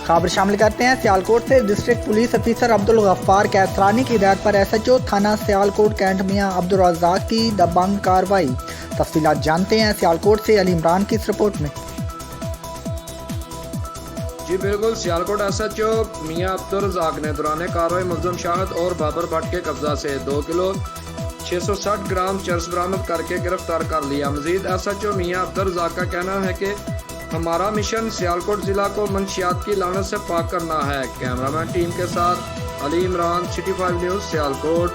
खबर शामिल करते हैं सियालकोट से। District police officer Abdul Ghaffar Kaisrani की हिदायत पर SHO थाना सियालकोट कैंट मियां अब्दुल रज़ाक की दबंग कार्रवाई। तफसीलात जानते हैं सियालकोट से अली इमरान की इस रिपोर्ट में। जी बिल्कुल, सियालकोट SHO मियां अब्दुल रज़ाक ने दौरान कार्रवाई मुल्ज़म शाहिद और बाबर भट्ट के कब्जा से 2 किलो 660 ग्राम चरस बरामद करके गिरफ्तार कर लिया। मजीद SHO मियां अब्दुल रज़ाक का कहना है कि हमारा मिशन सियालकोट ज़िला को मंशियात की लानत से पाक करना है। कैमरामैन टीम के साथ अली इमरान, सिटी 5 न्यूज़, सियालकोट।